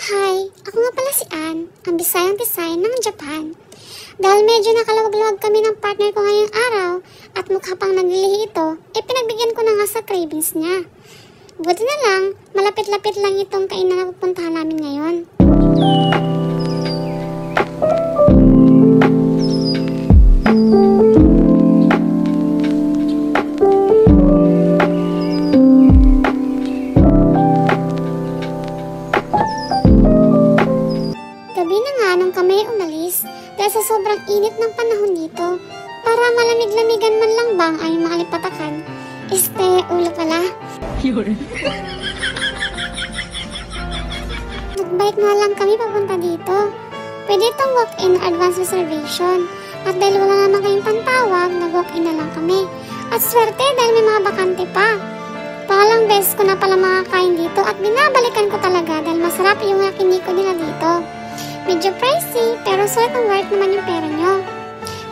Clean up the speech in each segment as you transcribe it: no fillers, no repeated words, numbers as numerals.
Hi, ako nga pala si Ann, ang Bisayang Design ng Japan. Dahil medyo nakalawag-lawag kami ng partner ko ngayong araw at mukha pang naglilihi ito, pinagbigyan ko na nga sa cravings niya. Buti na lang, malapit-lapit lang itong kainan na pupuntahan namin ngayon. Gabi na nga nung kami umalis dahil sa sobrang init ng panahon dito. Para malamig-lamigan man lang bang ay makalipatakan. Ulo pala. Nagbike nga lang kami papunta dito. Pwede itong walk-in advance reservation. At dahil wala naman kayong pantawag, nag-walk-in na lang kami. At swerte dahil may mga bakante pa. Pangalang beses ko na pala makakain dito at binabalikan ko talaga dahil masarap yung yakiniko nila dito. Medyo pricey, pero sulit ang worth naman yung pera nyo.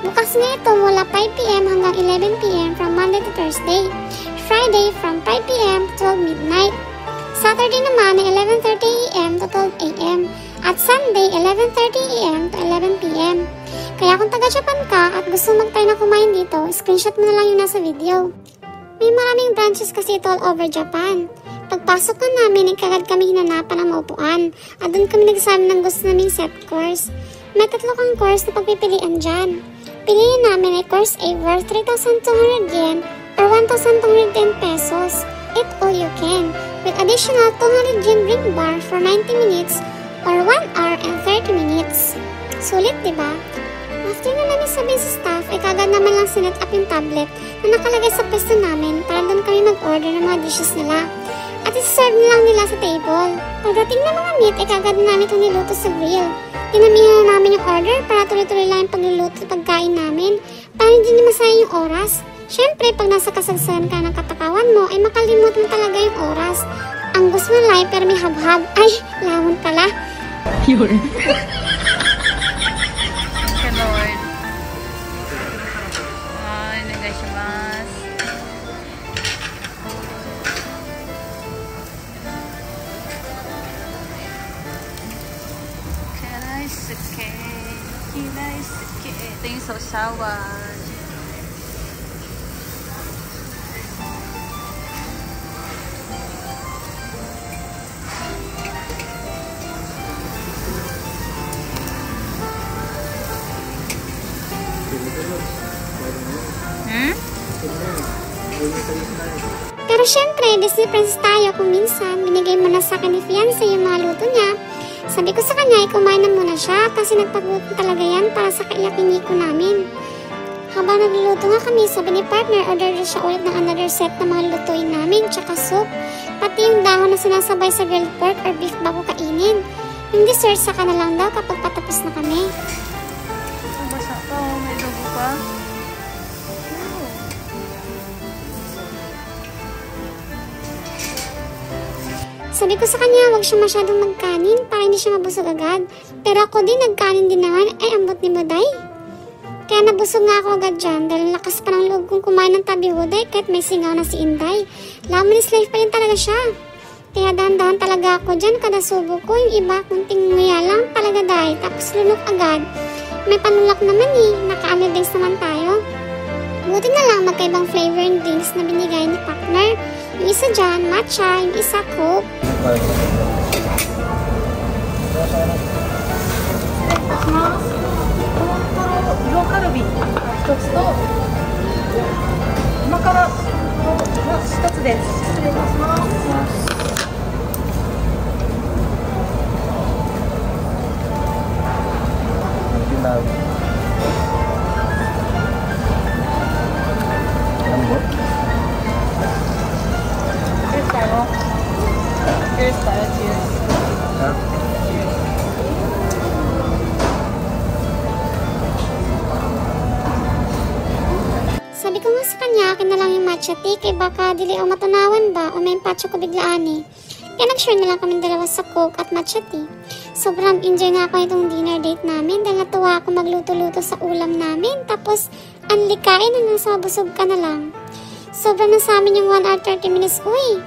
Bukas na ito mula 5 PM hanggang 11 PM from Monday to Thursday. Friday from 5 PM to 12 midnight. Saturday naman ay 11:30 AM to 12 AM. At Sunday, 11:30 AM to 11 PM. Kaya kung taga-Japan ka at gusto mag-try na kumain dito, screenshot mo na lang yung nasa video. May maraming branches kasi ito all over Japan. Pagpasok na namin, kagad kami hinanapan ng maupuan at doon kami nagsabi ng gusto naming set course. May 3 kang course na pagpipilian dyan. Piliin namin ay course A worth 3,200 yen or 1,210 pesos. Eat all you can with additional 200 yen drink bar for 90 minutes or 1 hour and 30 minutes. Sulit, diba? After na namin sabihin sa staff, ay kagad naman lang sinet up yung tablet na nakalagay sa pwesto namin para doon kami mag-order ng mga dishes nila. At isi-serve na lang nila sa table. Pagdating ng mga meat, ay kagad namin ito niluto sa grill. Dinamihan na namin yung order para tuloy-tuloy lang yung pagluluto sa pagkain namin para hindi niya masayang yung oras. Siyempre, pag nasa kasagsagan ka ng katakawan mo, ay makalimut mo talaga yung oras. Ang gusto mo lang, pero may habhab. Ay, lamon pala. Yun. Ito yung sausawan. Pero syempre, Disney princess tayo kung minsan binigay mo na sa akin ni fiancé yung mga luto niya. Sabi ko sa kanya, kumain na muna siya kasi nagpagluto talaga yan para sa kaiyakiniko namin. Habang nagluluto nga kami, sabi ni partner, order siya ulit ng another set na mga lutuin namin, tsaka soup. Pati yung dahon na sinasabay sa grilled pork or beef bago kainin. Yung dessert saka na lang daw kapag patapos na kami. Basa pa, may dugo pa. Sabi ko sa kanya, huwag siya masyadong magkanin para hindi siya mabusog agad. Pero ako din, nagkanin din naman, ay ambot ni Buday. Kaya nabusog nga ako agad dyan dahil lakas pa ng loob kong kumain ng tabi Buday kahit may singaw na si Inday. Laman is life pa rin talaga siya. Kaya dahan-dahan talaga ako dyan kada subo ko. Yung iba, kunting nguya lang talaga dahil tapos lunok agad. May panulak naman naka-ano drinks naman tayo. Buti na lang magkaibang flavoring drinks na binigay ni partner. Yung isa dyan, matcha, yung isa coke. Sabi ko nga sa kanya, akin na lang yung matcha tea kay baka dili o matunawan ba o may patcha ko biglaan Kaya nag-share na lang kami dalawa sa coke at matcha tea. Sobrang enjoy nga ako itong dinner date namin dahil natuwa ako magluto-luto sa ulam namin. Tapos, ang likain na nasa busog ka na lang. Sobrang na sa amin yung 1 hour 30 minutes. Uy!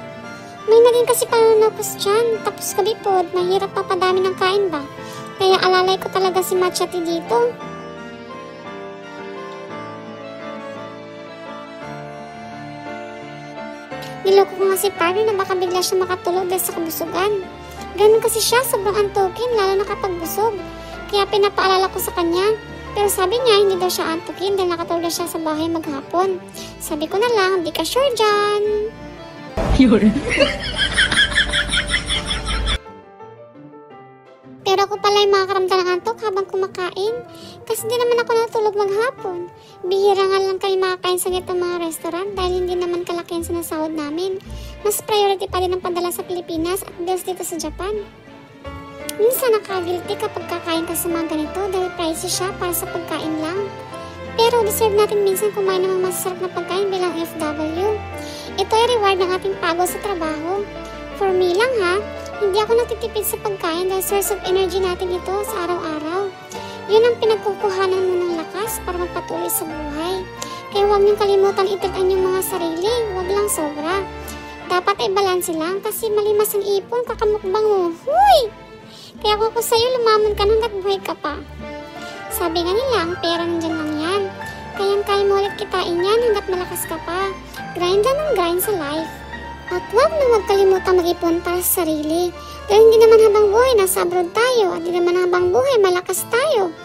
May naging kasi panunokos dyan, tapos gabi po, mahirap papadami ng kain ba? Kaya alalay ko talaga si Machete dito. Niloko ko nga si partner na baka bigla siya makatulog dahil sa kabusugan. Ganun kasi siya, sobrang antukin, lalo na kapag busog. Kaya pinapaalala ko sa kanya. Pero sabi niya, hindi daw siya antukin dahil nakatulog siya sa bahay maghapon. Sabi ko na lang, di ka sure dyan. Yun. Pero ako pala yung makakaramdam ng antok habang kumakain. Kasi di naman ako natulog maghapon. Bihira nga lang kami makakain sa ganitong mga restaurant dahil hindi naman kalaki ang sinasahod namin. Mas priority pa din ang padala sa Pilipinas at bills dito sa Japan. Minsan nakagilty kapag kakain ka sa mga ganito dahil pricey siya para sa pagkain lang. Pero deserve natin minsan kumain ng mga masasarap na pagkain bilang FW. Ito ay reward ng ating pagod sa trabaho. For me lang ha, hindi ako natitipid sa pagkain dahil source of energy natin ito sa araw-araw. Yun ang pinagkukuhanan mo ng lakas para magpatuloy sa buhay. Kaya huwag niyong kalimutan itigaan yung mga sarili, huwag lang sobra. Dapat ay balanse lang kasi malimas ang ipon, kakamukbang mo. Huy! Kaya kung sa'yo lumamon ka hanggat buhay ka pa. Sabi nga nila, ang pera nandyan lang yan. Kayang-kaya mo ulit kitain yan hanggat malakas ka pa. Grind lang ng grind sa life. At huwag na kalimutan mag-ipon para sa sarili. Dahil hindi naman habang buhay nasa abroad tayo at hindi naman habang buhay malakas tayo.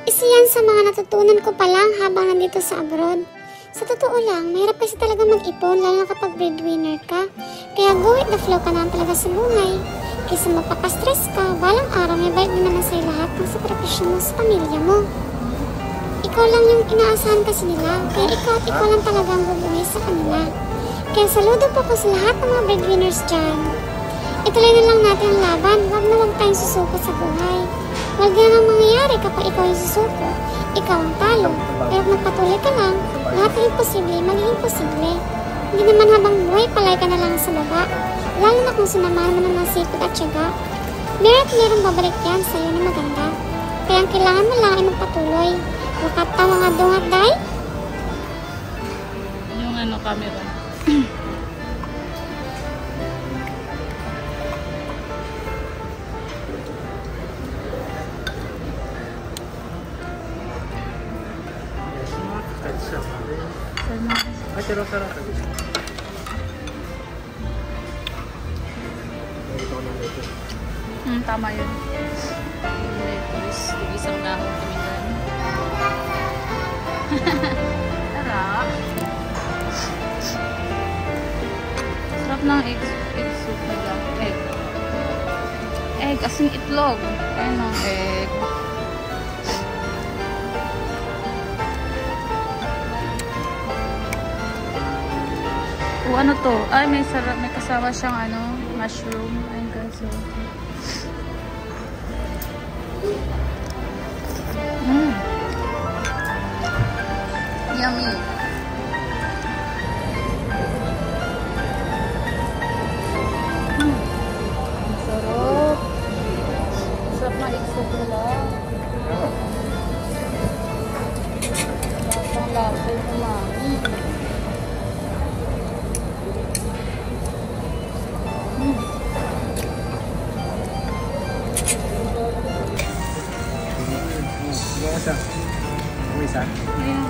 Isa yan sa mga natutunan ko pa lang habang nandito sa abroad. Sa totoo lang, mahirap kasi talaga mag-ipon lalo na kapag breadwinner ka. Kaya go with the flow ka naman talaga sa buhay. Kaysa mapapastress ka, balang araw may balik din naman sa'yo lahat ng sakripisyo mo sa pamilya mo. Ikaw lang yung inaasahan kasi nila, kaya ikaw at ikaw lang talaga ang bubuhay sa kanila. Kaya saludo po ko sa lahat ng mga breadwinners dyan. Ituloy na lang natin ang laban, wag na wag tayong susuko sa buhay. Wag na lang mangyayari kapag ikaw yung susuko, ikaw ang talo. Pero kung magpatuloy ka lang, lahat ng imposible, magiging posible. Hindi naman habang buhay, palay ka na lang sa baba. Lalo na kung sinamahan mo na ng sikod at tiyaga. Merong babalik yan sa'yo na maganda. Kaya ang kailangan mo lang ay magpatuloy. Wakat ta mga dungat, day? Yung camera. Tama yun. Lettuce. Isang dahon kami dyan. Tara. Sarap ng egg soup nila. Egg. Asing itlog. Ayan ang egg. O ano to? Ay, may sarap. May kasama siyang mushroom. Ayun guys. So. Yummy. Sarap. Sarap na egg soup nila. Lapang lapay naman. Isa. Isa. Ayan.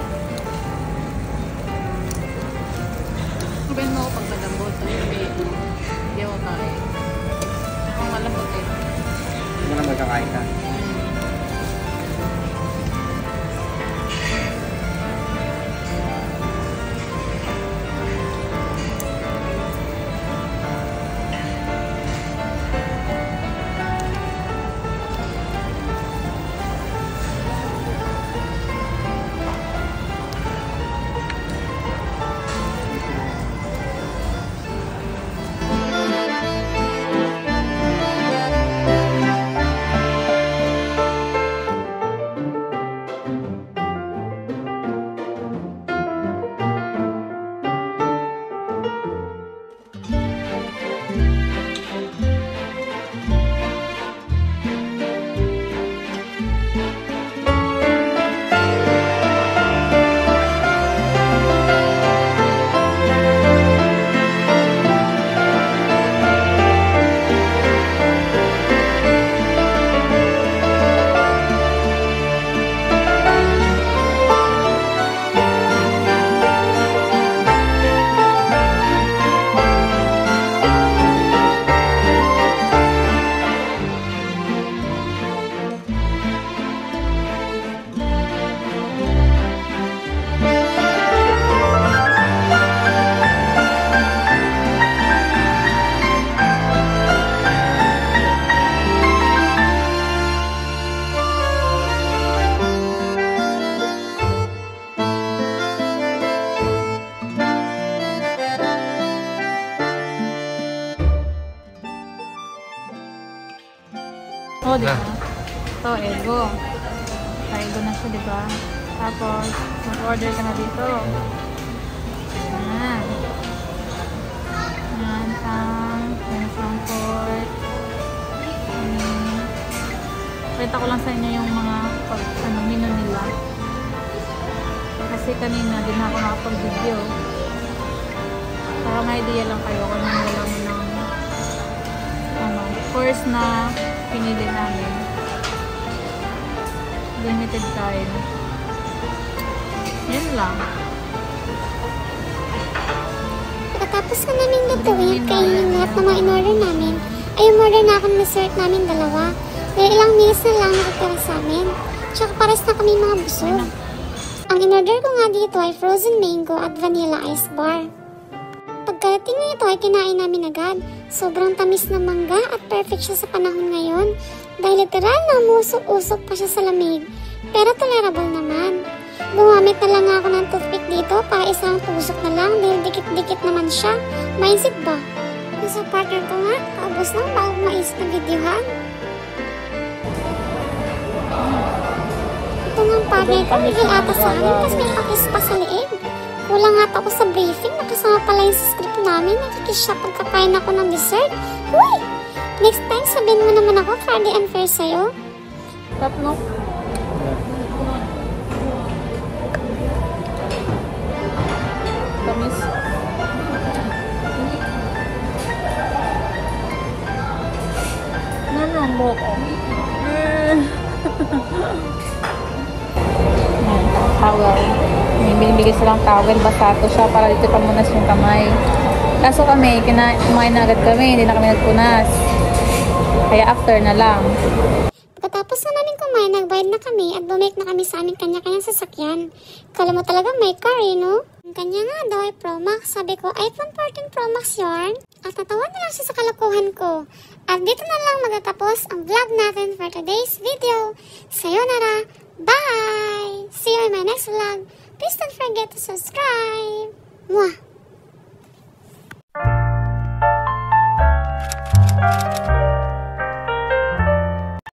Sabihin mo ako pag malambot. Hindi ako kain. Ang malambot eh. Hindi mo na magkakain ka. Oh, di ba? Ito, ego. Ego na siya, di ba? Tapos, mag-order ka na dito. Ayan. Ayan, Frankfurt. Pakita ko lang sa inyo yung mga menu nila. Kasi kanina, din ako nakapag-video. Para may idea lang kayo kung ano lang ng course na pinili namin. Limited time. Yan lang. Pagkatapos ko namin lutuin, kainin lahat ng mga in-order namin, ay umorder na ako ng dessert namin dalawa. Dahil ilang minutes na lang nakatira sa amin. Tsaka pares na kami mga busog. Ang in-order ko nga dito ay frozen mango at vanilla ice bar. Pagkarating na ito ay kinain namin agad. Sobrang tamis na mangga at perfect siya sa panahon ngayon. Dahil literal na umusok-usok pa siya sa lamig. Pero tolerable naman. Gumamit na lang ako ng toothpick dito para isang tusok na lang dahil dikit-dikit naman siya. Maisip ba? Kung sa partner ko nga, kaubos lang bago maisip na videohan. Ito nga ang partner ko, bigil ata sa amin kasi may pakis pa sa leeg. Kulang ata ako sa briefing, nakasama pala yung sa script namin, nakikis siya pagkakain ako ng dessert. Huy! Next time, sabihin mo naman ako, Friday unfair sa'yo. Tatlo. Tamis. Nalambot. Towel. May binibigay silang towel. Basato siya para dito pamunas yung kamay. Kaso kami, kumain na agad kami. Hindi na kami nagpunas. Kaya after na lang. Pagkatapos na namin kumain, nagbayad na kami at bumalik na kami sa aming kanya-kanyang sasakyan. Kala mo talaga may car, no? Ang kanya nga daw ay Pro Max. Sabi ko, iPhone 14 Pro Max yarn. At natawa na lang siya sa kalokohan ko. At dito na lang magtatapos ang vlog natin for today's video. Sayonara! Bye! See you in my next vlog. Please don't forget to subscribe. Mwah!